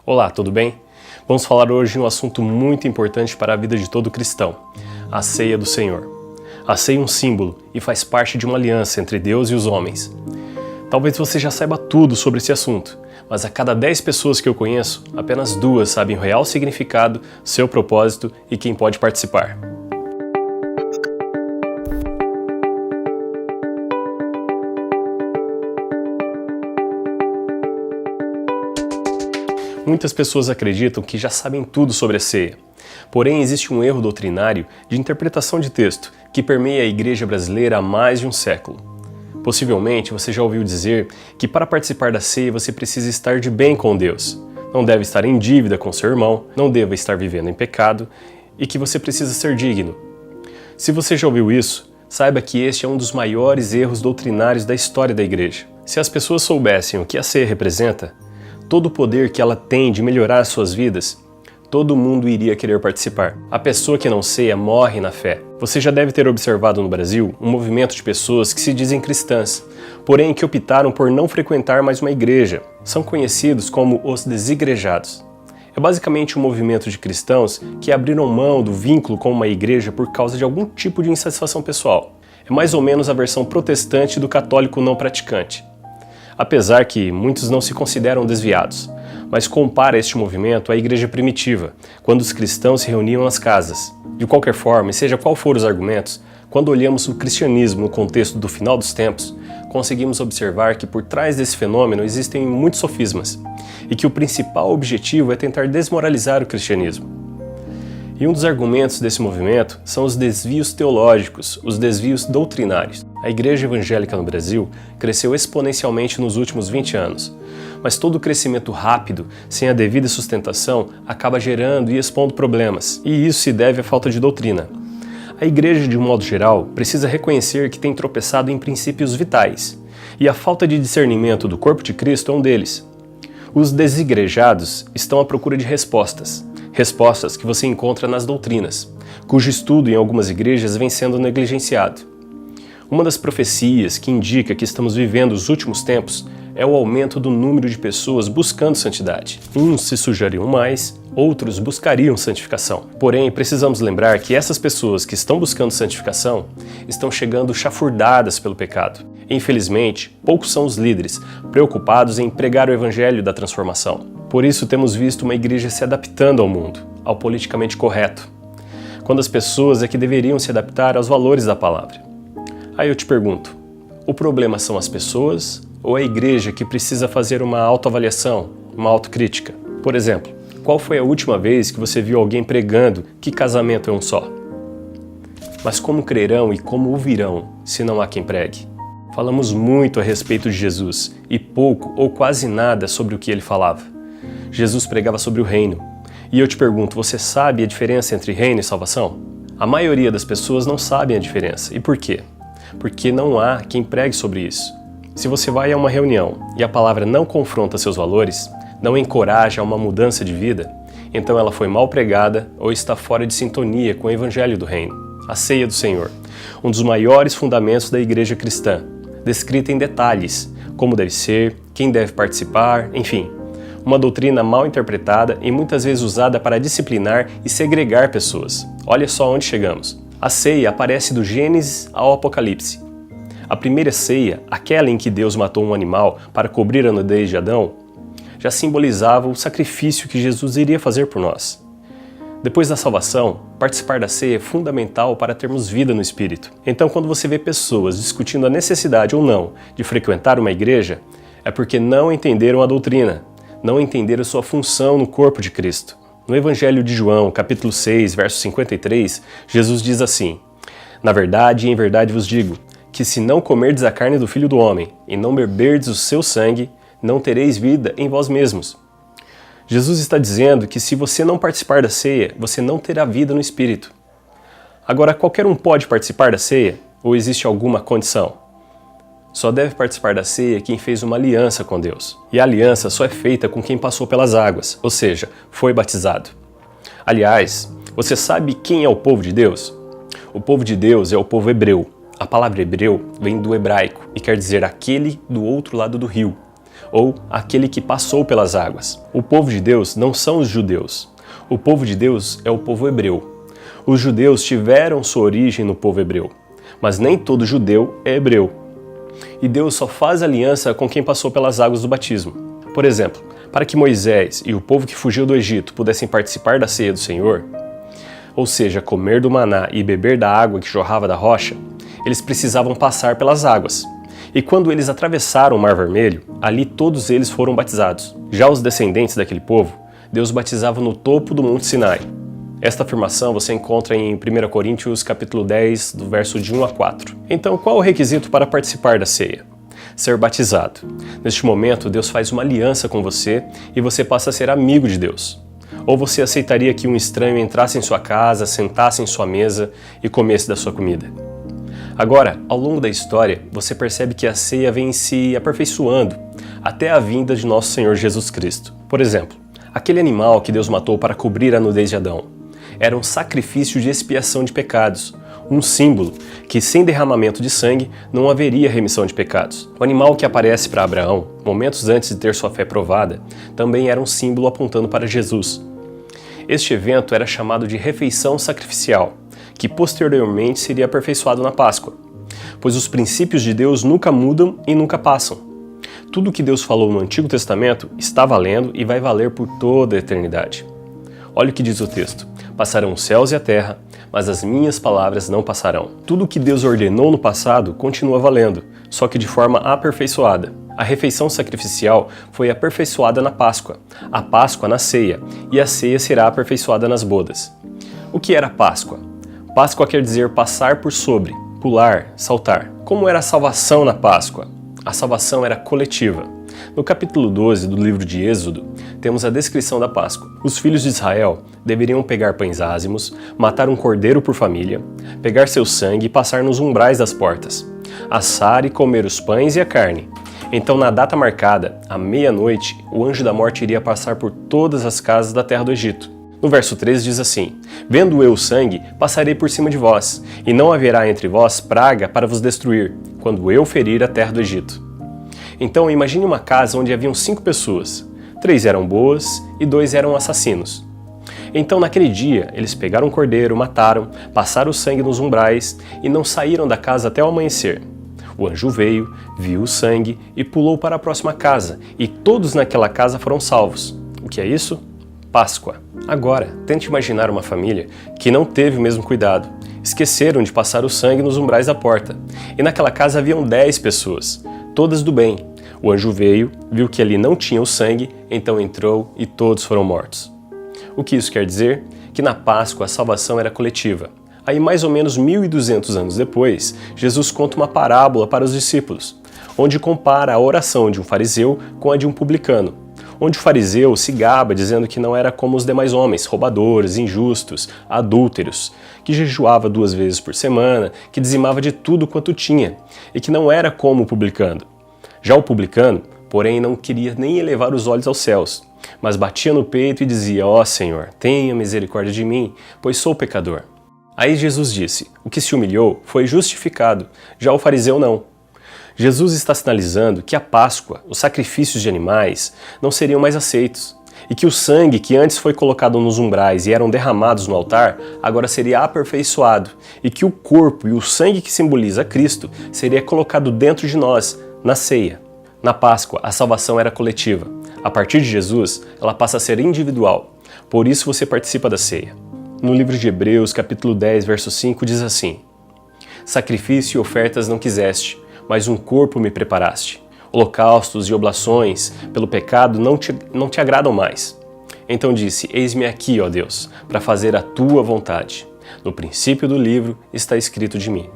Olá, tudo bem? Vamos falar hoje de um assunto muito importante para a vida de todo cristão, a ceia do Senhor. A ceia é um símbolo e faz parte de uma aliança entre Deus e os homens. Talvez você já saiba tudo sobre esse assunto, mas a cada 10 pessoas que eu conheço, apenas 2 sabem o real significado, seu propósito e quem pode participar. Muitas pessoas acreditam que já sabem tudo sobre a ceia. Porém, existe um erro doutrinário de interpretação de texto que permeia a igreja brasileira há mais de um século. Possivelmente você já ouviu dizer que para participar da ceia você precisa estar de bem com Deus, não deve estar em dívida com seu irmão, não deva estar vivendo em pecado e que você precisa ser digno. Se você já ouviu isso, saiba que este é um dos maiores erros doutrinários da história da igreja. Se as pessoas soubessem o que a ceia representa, todo o poder que ela tem de melhorar suas vidas, todo mundo iria querer participar. A pessoa que não ceia morre na fé. Você já deve ter observado no Brasil um movimento de pessoas que se dizem cristãs, porém que optaram por não frequentar mais uma igreja. São conhecidos como os desigrejados. É basicamente um movimento de cristãos que abriram mão do vínculo com uma igreja por causa de algum tipo de insatisfação pessoal. É mais ou menos a versão protestante do católico não praticante. Apesar que muitos não se consideram desviados, mas compara este movimento à igreja primitiva, quando os cristãos se reuniam nas casas. De qualquer forma, e seja qual for os argumentos, quando olhamos o cristianismo no contexto do final dos tempos, conseguimos observar que por trás desse fenômeno existem muitos sofismas, e que o principal objetivo é tentar desmoralizar o cristianismo. E um dos argumentos desse movimento são os desvios teológicos, os desvios doutrinários. A igreja evangélica no Brasil cresceu exponencialmente nos últimos 20 anos, mas todo crescimento rápido, sem a devida sustentação, acaba gerando e expondo problemas, e isso se deve à falta de doutrina. A igreja, de um modo geral, precisa reconhecer que tem tropeçado em princípios vitais, e a falta de discernimento do corpo de Cristo é um deles. Os desigrejados estão à procura de respostas que você encontra nas doutrinas, cujo estudo em algumas igrejas vem sendo negligenciado. Uma das profecias que indica que estamos vivendo os últimos tempos é o aumento do número de pessoas buscando santidade. Uns se sujariam mais, outros buscariam santificação. Porém, precisamos lembrar que essas pessoas que estão buscando santificação estão chegando chafurdadas pelo pecado. Infelizmente, poucos são os líderes preocupados em pregar o evangelho da transformação. Por isso temos visto uma igreja se adaptando ao mundo, ao politicamente correto, quando as pessoas é que deveriam se adaptar aos valores da palavra. Aí eu te pergunto, o problema são as pessoas ou a igreja que precisa fazer uma autoavaliação, uma autocrítica? Por exemplo, qual foi a última vez que você viu alguém pregando que casamento é um só? Mas como crerão e como ouvirão se não há quem pregue? Falamos muito a respeito de Jesus e pouco ou quase nada sobre o que ele falava. Jesus pregava sobre o reino. E eu te pergunto, você sabe a diferença entre reino e salvação? A maioria das pessoas não sabem a diferença. E por quê? Porque não há quem pregue sobre isso. Se você vai a uma reunião e a palavra não confronta seus valores, não encoraja a uma mudança de vida, então ela foi mal pregada ou está fora de sintonia com o evangelho do reino. A ceia do Senhor, um dos maiores fundamentos da igreja cristã, descrita em detalhes, como deve ser, quem deve participar, enfim. Uma doutrina mal interpretada e muitas vezes usada para disciplinar e segregar pessoas. Olha só onde chegamos. A ceia aparece do Gênesis ao Apocalipse. A primeira ceia, aquela em que Deus matou um animal para cobrir a nudez de Adão, já simbolizava o sacrifício que Jesus iria fazer por nós. Depois da salvação, participar da ceia é fundamental para termos vida no Espírito. Então, quando você vê pessoas discutindo a necessidade ou não de frequentar uma igreja, é porque não entenderam a doutrina, não entenderam sua função no corpo de Cristo. No Evangelho de João, capítulo 6, verso 53, Jesus diz assim: "Na verdade e em verdade vos digo, que se não comerdes a carne do Filho do Homem e não beberdes o seu sangue, não tereis vida em vós mesmos." Jesus está dizendo que se você não participar da ceia, você não terá vida no Espírito. Agora, qualquer um pode participar da ceia? Ou existe alguma condição? Só deve participar da ceia quem fez uma aliança com Deus. E a aliança só é feita com quem passou pelas águas, ou seja, foi batizado. Aliás, você sabe quem é o povo de Deus? O povo de Deus é o povo hebreu. A palavra hebreu vem do hebraico e quer dizer aquele do outro lado do rio. ou aquele que passou pelas águas. O povo de Deus não são os judeus. O povo de Deus é o povo hebreu. Os judeus tiveram sua origem no povo hebreu, mas nem todo judeu é hebreu. E Deus só faz aliança com quem passou pelas águas do batismo. Por exemplo, para que Moisés e o povo que fugiu do Egito pudessem participar da ceia do Senhor, ou seja, comer do maná e beber da água que jorrava da rocha, eles precisavam passar pelas águas. E quando eles atravessaram o Mar Vermelho, ali todos eles foram batizados. Já os descendentes daquele povo, Deus batizava no topo do Monte Sinai. Esta afirmação você encontra em 1 Coríntios capítulo 10, do verso de 1 a 4. Então, qual o requisito para participar da ceia? Ser batizado. Neste momento, Deus faz uma aliança com você e você passa a ser amigo de Deus. Ou você aceitaria que um estranho entrasse em sua casa, sentasse em sua mesa e comesse da sua comida? Agora, ao longo da história, você percebe que a ceia vem se aperfeiçoando até a vinda de nosso Senhor Jesus Cristo. Por exemplo, aquele animal que Deus matou para cobrir a nudez de Adão era um sacrifício de expiação de pecados, um símbolo que sem derramamento de sangue não haveria remissão de pecados. O animal que aparece para Abraão, momentos antes de ter sua fé provada, também era um símbolo apontando para Jesus. Este evento era chamado de refeição sacrificial, que posteriormente seria aperfeiçoado na Páscoa, pois os princípios de Deus nunca mudam e nunca passam. Tudo o que Deus falou no Antigo Testamento está valendo e vai valer por toda a eternidade. Olha o que diz o texto: passarão os céus e a terra, mas as minhas palavras não passarão. Tudo o que Deus ordenou no passado continua valendo, só que de forma aperfeiçoada. A refeição sacrificial foi aperfeiçoada na Páscoa, a Páscoa na ceia, e a ceia será aperfeiçoada nas bodas. O que era Páscoa? Páscoa quer dizer passar por sobre, pular, saltar. Como era a salvação na Páscoa? A salvação era coletiva. No capítulo 12 do livro de Êxodo, temos a descrição da Páscoa. Os filhos de Israel deveriam pegar pães ázimos, matar um cordeiro por família, pegar seu sangue e passar nos umbrais das portas, assar e comer os pães e a carne. Então, na data marcada, à meia-noite, o anjo da morte iria passar por todas as casas da terra do Egito. No verso 13 diz assim: vendo eu o sangue, passarei por cima de vós, e não haverá entre vós praga para vos destruir, quando eu ferir a terra do Egito. Então imagine uma casa onde haviam 5 pessoas, 3 eram boas e 2 eram assassinos. Então naquele dia eles pegaram o cordeiro, mataram, passaram o sangue nos umbrais e não saíram da casa até o amanhecer. O anjo veio, viu o sangue e pulou para a próxima casa, e todos naquela casa foram salvos. O que é isso? Páscoa. Agora, tente imaginar uma família que não teve o mesmo cuidado. Esqueceram de passar o sangue nos umbrais da porta. E naquela casa haviam 10 pessoas, todas do bem. O anjo veio, viu que ali não tinha o sangue, então entrou e todos foram mortos. O que isso quer dizer? Que na Páscoa a salvação era coletiva. Aí, mais ou menos 1.200 anos depois, Jesus conta uma parábola para os discípulos, onde compara a oração de um fariseu com a de um publicano, onde o fariseu se gaba dizendo que não era como os demais homens, roubadores, injustos, adúlteros, que jejuava 2 vezes por semana, que dizimava de tudo quanto tinha, e que não era como o publicano. Já o publicano, porém, não queria nem elevar os olhos aos céus, mas batia no peito e dizia: ó Senhor, tenha misericórdia de mim, pois sou pecador. Aí Jesus disse: o que se humilhou foi justificado, já o fariseu não. Jesus está sinalizando que a Páscoa, os sacrifícios de animais, não seriam mais aceitos, e que o sangue que antes foi colocado nos umbrais e eram derramados no altar, agora seria aperfeiçoado, e que o corpo e o sangue que simboliza Cristo seria colocado dentro de nós, na ceia. Na Páscoa, a salvação era coletiva. A partir de Jesus, ela passa a ser individual. Por isso você participa da ceia. No livro de Hebreus, capítulo 10, verso 5, diz assim: sacrifício e ofertas não quiseste, mas um corpo me preparaste. Holocaustos e oblações pelo pecado não te agradam mais. Então disse: eis-me aqui, ó Deus, para fazer a tua vontade. No princípio do livro está escrito de mim.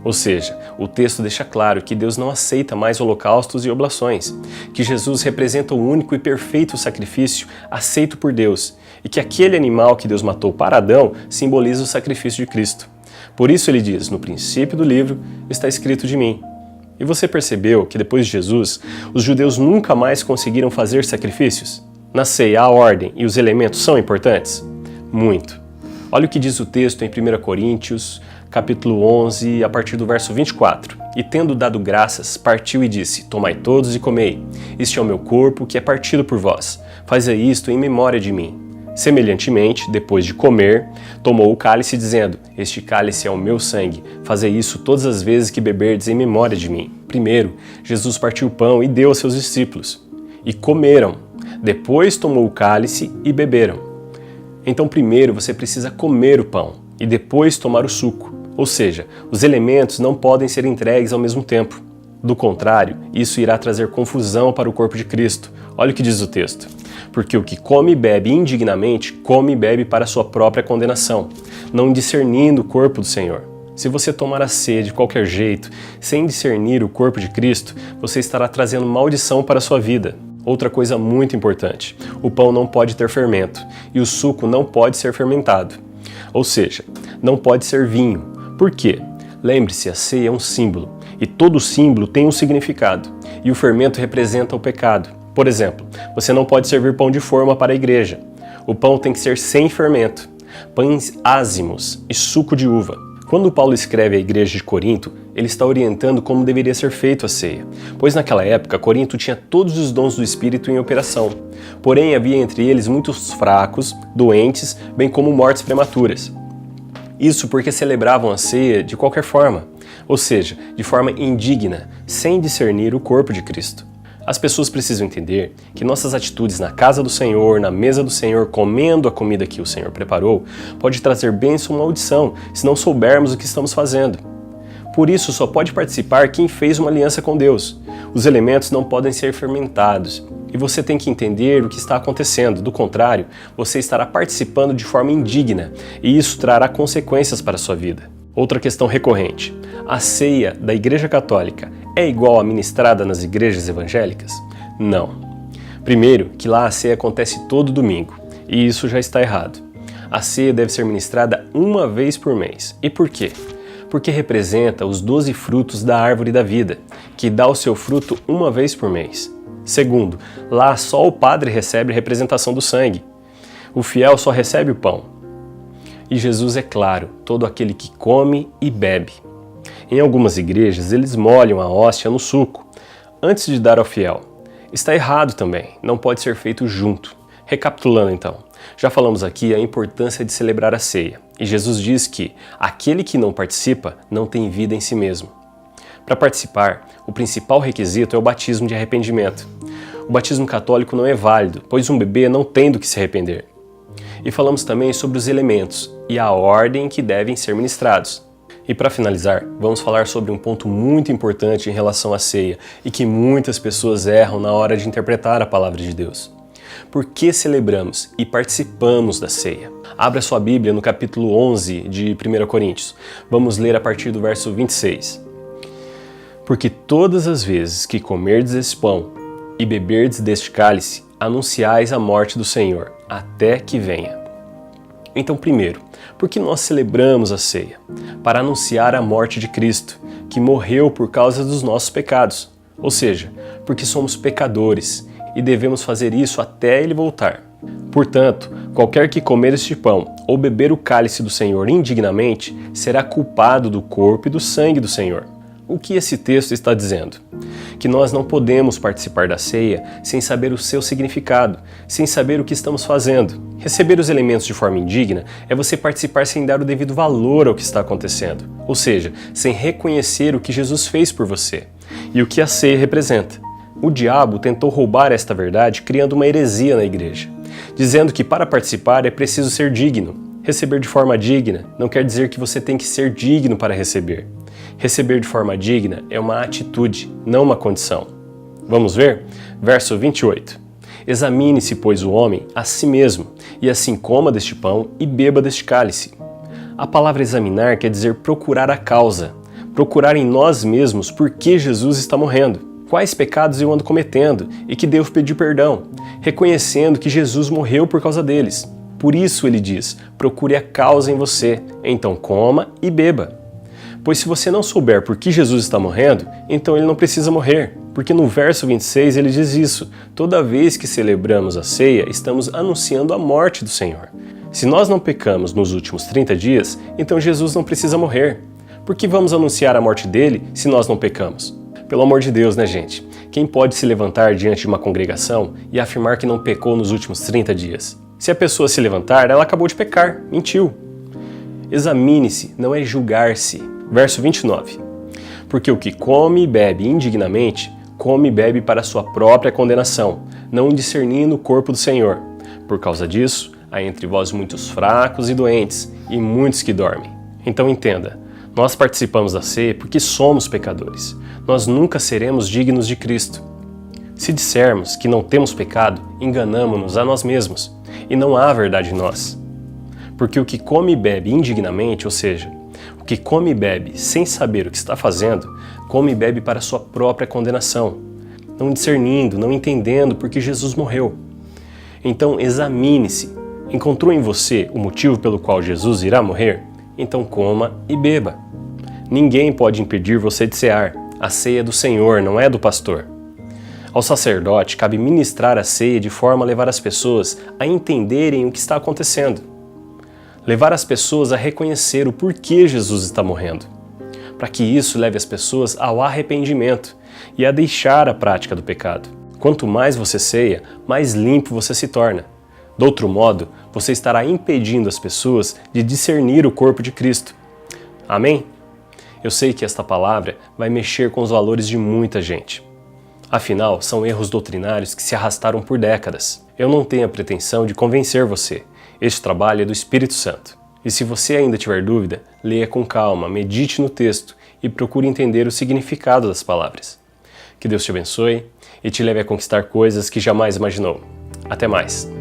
Ou seja, o texto deixa claro que Deus não aceita mais holocaustos e oblações, que Jesus representa o único e perfeito sacrifício aceito por Deus, e que aquele animal que Deus matou para Adão simboliza o sacrifício de Cristo. Por isso ele diz: no princípio do livro está escrito de mim. E você percebeu que depois de Jesus, os judeus nunca mais conseguiram fazer sacrifícios? Na ceia, a ordem e os elementos são importantes? Muito. Olha o que diz o texto em 1 Coríntios, capítulo 11, a partir do verso 24. E tendo dado graças, partiu e disse: Tomai todos e comei. Este é o meu corpo, que é partido por vós. Fazei isto em memória de mim. Semelhantemente, depois de comer, tomou o cálice, dizendo: Este cálice é o meu sangue. Fazei isso todas as vezes que beberdes em memória de mim. Primeiro, Jesus partiu o pão e deu aos seus discípulos. E comeram. Depois tomou o cálice e beberam. Então, primeiro você precisa comer o pão e depois tomar o suco. Ou seja, os elementos não podem ser entregues ao mesmo tempo. Do contrário, isso irá trazer confusão para o corpo de Cristo. Olha o que diz o texto. Porque o que come e bebe indignamente, come e bebe para a sua própria condenação, não discernindo o corpo do Senhor. Se você tomar a ceia de qualquer jeito, sem discernir o corpo de Cristo, você estará trazendo maldição para a sua vida. Outra coisa muito importante, o pão não pode ter fermento e o suco não pode ser fermentado. Ou seja, não pode ser vinho. Por quê? Lembre-se, a ceia é um símbolo e todo símbolo tem um significado e o fermento representa o pecado. Por exemplo, você não pode servir pão de forma para a igreja. O pão tem que ser sem fermento, pães ázimos e suco de uva. Quando Paulo escreve à igreja de Corinto, ele está orientando como deveria ser feito a ceia, pois naquela época Corinto tinha todos os dons do Espírito em operação. Porém, havia entre eles muitos fracos, doentes, bem como mortes prematuras. Isso porque celebravam a ceia de qualquer forma, ou seja, de forma indigna, sem discernir o corpo de Cristo. As pessoas precisam entender que nossas atitudes na casa do Senhor, na mesa do Senhor, comendo a comida que o Senhor preparou, pode trazer bênção ou maldição se não soubermos o que estamos fazendo. Por isso, só pode participar quem fez uma aliança com Deus. Os elementos não podem ser fermentados e você tem que entender o que está acontecendo. Do contrário, você estará participando de forma indigna e isso trará consequências para a sua vida. Outra questão recorrente: a ceia da Igreja Católica é igual à ministrada nas igrejas evangélicas? Não. Primeiro, que lá a ceia acontece todo domingo, e isso já está errado. A ceia deve ser ministrada uma vez por mês. E por quê? Porque representa os 12 frutos da árvore da vida, que dá o seu fruto uma vez por mês. Segundo, lá só o padre recebe a representação do sangue. O fiel só recebe o pão. E Jesus é claro, todo aquele que come e bebe. Em algumas igrejas, eles molham a hóstia no suco, antes de dar ao fiel. Está errado também, não pode ser feito junto. Recapitulando então, já falamos aqui a importância de celebrar a ceia, e Jesus diz que aquele que não participa não tem vida em si mesmo. Para participar, o principal requisito é o batismo de arrependimento. O batismo católico não é válido, pois um bebê não tem do que se arrepender. E falamos também sobre os elementos e a ordem em que devem ser ministrados. E para finalizar, vamos falar sobre um ponto muito importante em relação à ceia e que muitas pessoas erram na hora de interpretar a palavra de Deus. Por que celebramos e participamos da ceia? Abra sua Bíblia no capítulo 11 de 1 Coríntios. Vamos ler a partir do verso 26. Porque todas as vezes que comerdes esse pão e beberdes deste cálice, anunciais a morte do Senhor, até que venha. Então, primeiro, por que nós celebramos a ceia? Para anunciar a morte de Cristo, que morreu por causa dos nossos pecados. Ou seja, porque somos pecadores e devemos fazer isso até Ele voltar. Portanto, qualquer que comer este pão ou beber o cálice do Senhor indignamente, será culpado do corpo e do sangue do Senhor. O que esse texto está dizendo? Que nós não podemos participar da ceia sem saber o seu significado, sem saber o que estamos fazendo. Receber os elementos de forma indigna é você participar sem dar o devido valor ao que está acontecendo, ou seja, sem reconhecer o que Jesus fez por você e o que a ceia representa. O diabo tentou roubar esta verdade criando uma heresia na igreja, dizendo que para participar é preciso ser digno. Receber de forma digna não quer dizer que você tem que ser digno para receber. Receber de forma digna é uma atitude, não uma condição. Vamos ver? Verso 28. Examine-se, pois, o homem a si mesmo, e assim coma deste pão e beba deste cálice. A palavra examinar quer dizer procurar a causa, procurar em nós mesmos por que Jesus está morrendo, quais pecados eu ando cometendo e que devo pedir perdão, reconhecendo que Jesus morreu por causa deles. Por isso ele diz, procure a causa em você, então coma e beba. Pois se você não souber por que Jesus está morrendo, então ele não precisa morrer. Porque no verso 26 ele diz isso, toda vez que celebramos a ceia, estamos anunciando a morte do Senhor. Se nós não pecamos nos últimos 30 dias, então Jesus não precisa morrer. Por que vamos anunciar a morte dele se nós não pecamos? Pelo amor de Deus, né, gente? Quem pode se levantar diante de uma congregação e afirmar que não pecou nos últimos 30 dias? Se a pessoa se levantar, ela acabou de pecar, mentiu. Examine-se, não é julgar-se. Verso 29. Porque o que come e bebe indignamente, come e bebe para sua própria condenação, não discernindo o corpo do Senhor. Por causa disso, há entre vós muitos fracos e doentes, e muitos que dormem. Então entenda, nós participamos da ceia porque somos pecadores. Nós nunca seremos dignos de Cristo. Se dissermos que não temos pecado, enganamo-nos a nós mesmos, e não há verdade em nós. Porque o que come e bebe indignamente, ou seja, o que come e bebe sem saber o que está fazendo, come e bebe para sua própria condenação, não discernindo, não entendendo porque Jesus morreu. Então examine-se. Encontrou em você o motivo pelo qual Jesus irá morrer? Então coma e beba. Ninguém pode impedir você de cear. A ceia é do Senhor, não é do pastor. Ao sacerdote cabe ministrar a ceia de forma a levar as pessoas a entenderem o que está acontecendo. Levar as pessoas a reconhecer o porquê Jesus está morrendo. Para que isso leve as pessoas ao arrependimento e a deixar a prática do pecado. Quanto mais você ceia, mais limpo você se torna. De outro modo, você estará impedindo as pessoas de discernir o corpo de Cristo. Amém? Eu sei que esta palavra vai mexer com os valores de muita gente. Afinal, são erros doutrinários que se arrastaram por décadas. Eu não tenho a pretensão de convencer você. Este trabalho é do Espírito Santo. E se você ainda tiver dúvida, leia com calma, medite no texto e procure entender o significado das palavras. Que Deus te abençoe e te leve a conquistar coisas que jamais imaginou. Até mais!